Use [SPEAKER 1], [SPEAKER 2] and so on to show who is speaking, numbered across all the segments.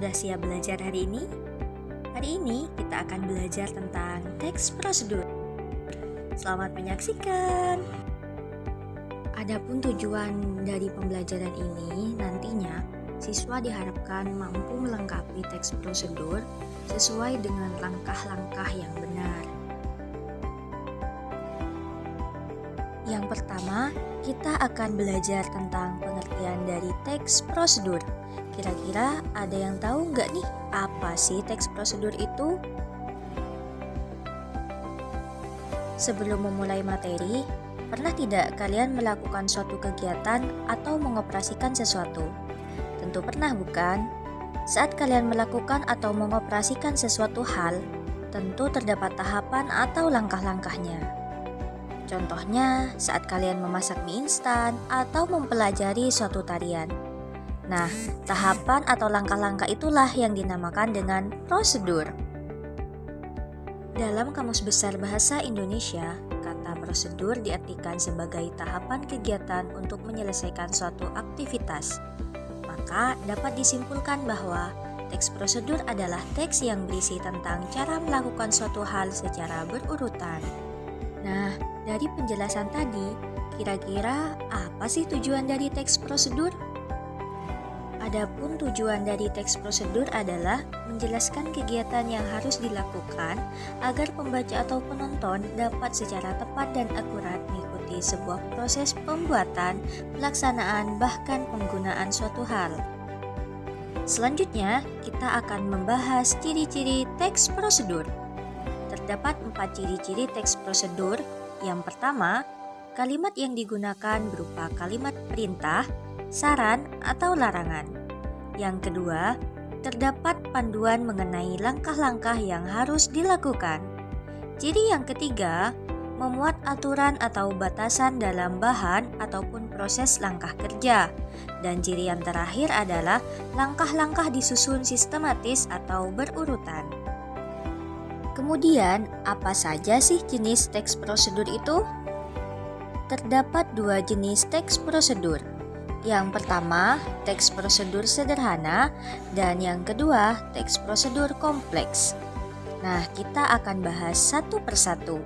[SPEAKER 1] Sudah siap belajar hari ini? Hari ini kita akan belajar tentang teks prosedur. Selamat menyaksikan. Adapun tujuan dari pembelajaran ini nantinya siswa diharapkan mampu melengkapi teks prosedur sesuai dengan langkah-langkah yang benar. Yang pertama, kita akan belajar tentang pengertian dari teks prosedur. Kira-kira ada yang tahu nggak nih apa sih teks prosedur itu? Sebelum memulai materi, pernah tidak kalian melakukan suatu kegiatan atau mengoperasikan sesuatu? Tentu pernah bukan? Saat kalian melakukan atau mengoperasikan sesuatu hal, tentu terdapat tahapan atau langkah-langkahnya. Contohnya, saat kalian memasak mie instan atau mempelajari suatu tarian. Nah, tahapan atau langkah-langkah itulah yang dinamakan dengan prosedur. Dalam Kamus Besar Bahasa Indonesia, kata prosedur diartikan sebagai tahapan kegiatan untuk menyelesaikan suatu aktivitas. Maka dapat disimpulkan bahwa teks prosedur adalah teks yang berisi tentang cara melakukan suatu hal secara berurutan. Nah, dari penjelasan tadi, kira-kira apa sih tujuan dari teks prosedur? Adapun tujuan dari teks prosedur adalah menjelaskan kegiatan yang harus dilakukan agar pembaca atau penonton dapat secara tepat dan akurat mengikuti sebuah proses pembuatan, pelaksanaan, bahkan penggunaan suatu hal. Selanjutnya, kita akan membahas ciri-ciri teks prosedur. Terdapat 4 ciri-ciri teks prosedur. Yang pertama, kalimat yang digunakan berupa kalimat perintah, saran, atau larangan. Yang kedua, terdapat panduan mengenai langkah-langkah yang harus dilakukan. Ciri yang ketiga, memuat aturan atau batasan dalam bahan ataupun proses langkah kerja. Dan ciri yang terakhir adalah langkah-langkah disusun sistematis atau berurutan. Kemudian, apa saja sih jenis teks prosedur itu? Terdapat 2 jenis teks prosedur. Yang pertama, teks prosedur sederhana, dan yang kedua, teks prosedur kompleks. Nah, kita akan bahas satu persatu.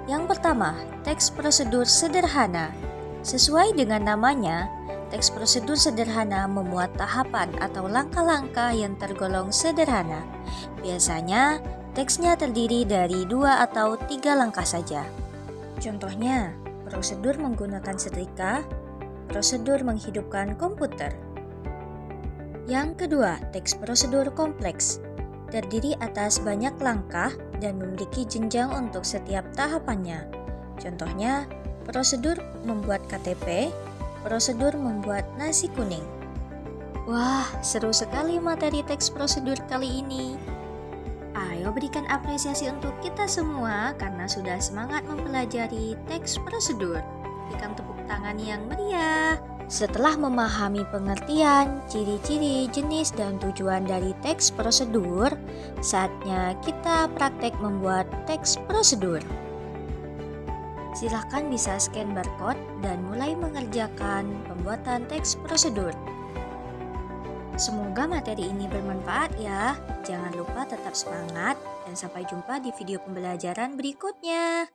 [SPEAKER 1] Yang pertama, teks prosedur sederhana. Sesuai dengan namanya, teks prosedur sederhana memuat tahapan atau langkah-langkah yang tergolong sederhana. Biasanya, teksnya terdiri dari 2 atau 3 langkah saja. Contohnya, prosedur menggunakan setrika, prosedur menghidupkan komputer. Yang kedua, teks prosedur kompleks. Terdiri atas banyak langkah dan memiliki jenjang untuk setiap tahapannya. Contohnya, prosedur membuat KTP, prosedur membuat nasi kuning. Wah, seru sekali materi teks prosedur kali ini. Ayo berikan apresiasi untuk kita semua karena sudah semangat mempelajari teks prosedur. Berikan tepuk tangan yang meriah. Setelah memahami pengertian, ciri-ciri, jenis, dan tujuan dari teks prosedur, saatnya kita praktek membuat teks prosedur. Silahkan bisa scan barcode dan mulai mengerjakan pembuatan teks prosedur. Semoga materi ini bermanfaat ya. Jangan lupa tetap semangat dan sampai jumpa di video pembelajaran berikutnya.